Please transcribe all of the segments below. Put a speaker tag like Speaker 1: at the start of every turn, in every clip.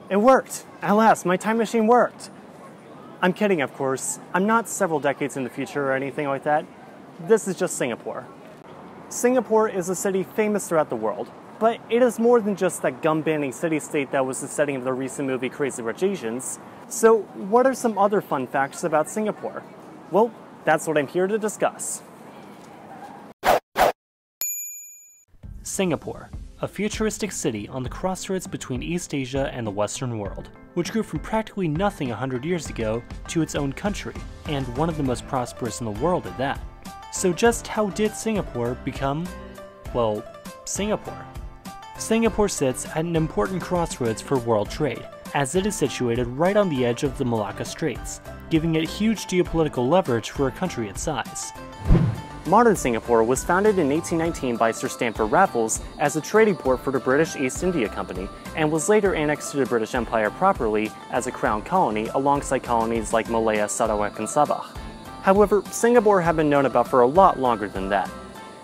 Speaker 1: It worked! At last, my time machine worked! I'm kidding, of course. I'm not several decades in the future or anything like that. This is just Singapore. Singapore is a city famous throughout the world, but it is more than just that gum-banning city-state that was the setting of the recent movie Crazy Rich Asians. So, what are some other fun facts about Singapore? Well, that's what I'm here to discuss.
Speaker 2: Singapore, a futuristic city on the crossroads between East Asia and the Western world, which grew from practically nothing 100 years ago to its own country, and one of the most prosperous in the world at that. So just how did Singapore become, well, Singapore? Singapore sits at an important crossroads for world trade, as it is situated right on the edge of the Malacca Straits, giving it huge geopolitical leverage for a country its size.
Speaker 1: Modern Singapore was founded in 1819 by Sir Stamford Raffles as a trading port for the British East India Company, and was later annexed to the British Empire properly as a crown colony alongside colonies like Malaya, Sarawak, and Sabah. However, Singapore had been known about for a lot longer than that.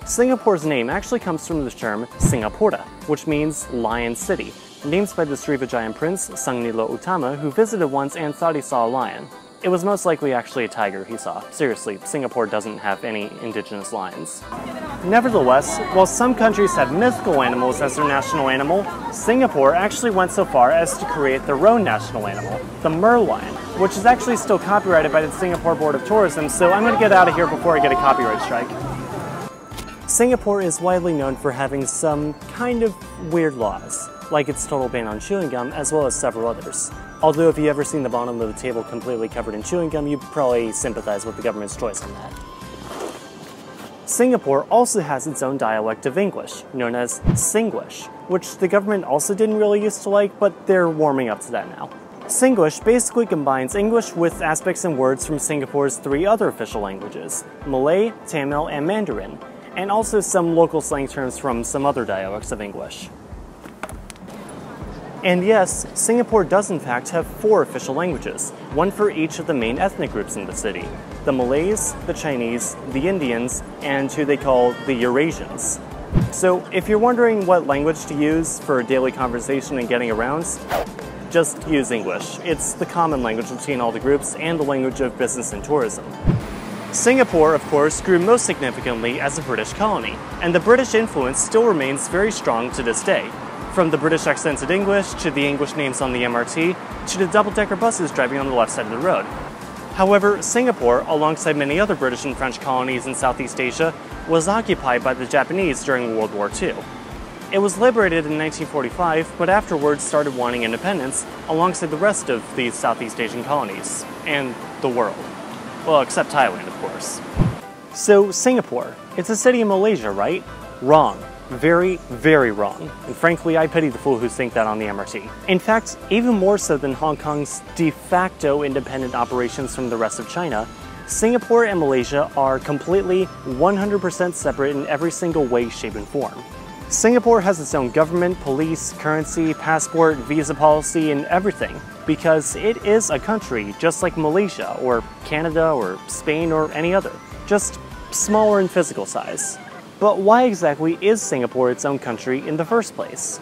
Speaker 1: Singapore's name actually comes from the term Singapura, which means Lion City, named by the Srivijayan prince Sang Nila Utama, who visited once and thought he saw a lion. It was most likely actually a tiger he saw. Seriously, Singapore doesn't have any indigenous lions. Nevertheless, while some countries have mythical animals as their national animal, Singapore actually went so far as to create their own national animal, the merlion, which is actually still copyrighted by the Singapore Board of Tourism, so I'm gonna get out of here before I get a copyright strike. Singapore is widely known for having some kind of weird laws, like its total ban on chewing gum, as well as several others. Although if you've ever seen the bottom of the table completely covered in chewing gum, you probably sympathize with the government's choice on that. Singapore also has its own dialect of English, known as Singlish, which the government also didn't really used to like, but they're warming up to that now. Singlish basically combines English with aspects and words from Singapore's 3 other official languages, Malay, Tamil, and Mandarin, and also some local slang terms from some other dialects of English. And yes, Singapore does in fact have 4 official languages, one for each of the main ethnic groups in the city: the Malays, the Chinese, the Indians, and who they call the Eurasians. So if you're wondering what language to use for daily conversation and getting around, just use English. It's the common language between all the groups and the language of business and tourism. Singapore, of course, grew most significantly as a British colony, and the British influence still remains very strong to this day. From the British accented English, to the English names on the MRT, to the double-decker buses driving on the left side of the road. However, Singapore, alongside many other British and French colonies in Southeast Asia, was occupied by the Japanese during World War II. It was liberated in 1945, but afterwards started wanting independence, alongside the rest of these Southeast Asian colonies, and the world. Well, except Thailand, of course. So, Singapore, it's a city in Malaysia, right? Wrong. Very, very wrong. And frankly, I pity the fool who think that on the MRT. In fact, even more so than Hong Kong's de facto independent operations from the rest of China, Singapore and Malaysia are completely 100% separate in every single way, shape, and form. Singapore has its own government, police, currency, passport, visa policy, and everything, because it is a country just like Malaysia, or Canada, or Spain, or any other, just smaller in physical size. But why exactly is Singapore its own country in the first place?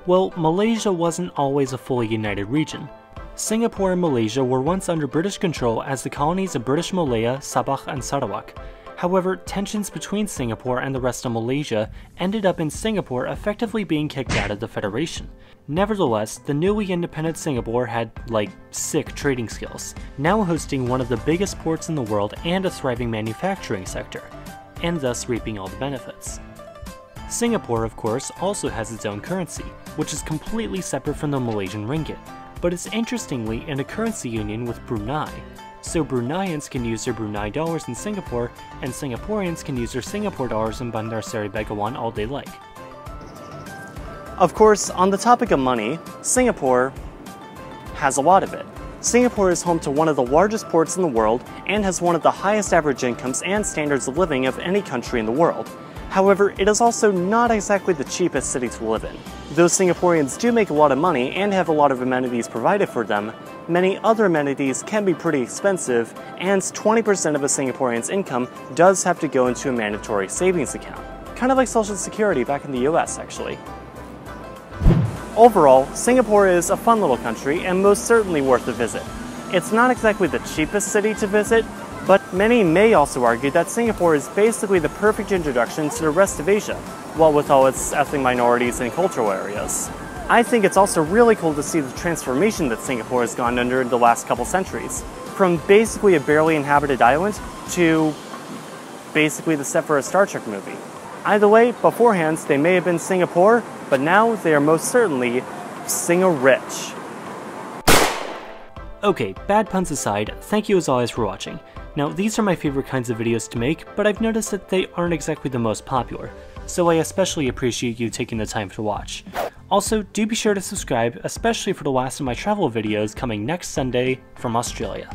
Speaker 2: Well, Malaysia wasn't always a fully united region. Singapore and Malaysia were once under British control as the colonies of British Malaya, Sabah, and Sarawak. However, tensions between Singapore and the rest of Malaysia ended up in Singapore effectively being kicked out of the Federation. Nevertheless, the newly independent Singapore had, like, sick trading skills, now hosting one of the biggest ports in the world and a thriving manufacturing sector, and thus reaping all the benefits. Singapore, of course, also has its own currency, which is completely separate from the Malaysian ringgit, but is interestingly in a currency union with Brunei. So Bruneians can use their Brunei dollars in Singapore, and Singaporeans can use their Singapore dollars in Bandar Seri Begawan all they like.
Speaker 1: Of course, on the topic of money, Singapore has a lot of it. Singapore is home to one of the largest ports in the world and has one of the highest average incomes and standards of living of any country in the world. However, it is also not exactly the cheapest city to live in. Though Singaporeans do make a lot of money and have a lot of amenities provided for them, many other amenities can be pretty expensive, and 20% of a Singaporean's income does have to go into a mandatory savings account. Kind of like Social Security back in the US, actually. Overall, Singapore is a fun little country and most certainly worth a visit. It's not exactly the cheapest city to visit, but many may also argue that Singapore is basically the perfect introduction to the rest of Asia, what with all its ethnic minorities and cultural areas. I think it's also really cool to see the transformation that Singapore has gone under in the last couple centuries, from basically a barely inhabited island to basically the set for a Star Trek movie. Either way, beforehand they may have been Singapore, but now they are most certainly Singa-rich.
Speaker 2: Okay, bad puns aside, thank you as always for watching. Now, these are my favorite kinds of videos to make, but I've noticed that they aren't exactly the most popular, so I especially appreciate you taking the time to watch. Also, do be sure to subscribe, especially for the last of my travel videos coming next Sunday from Australia.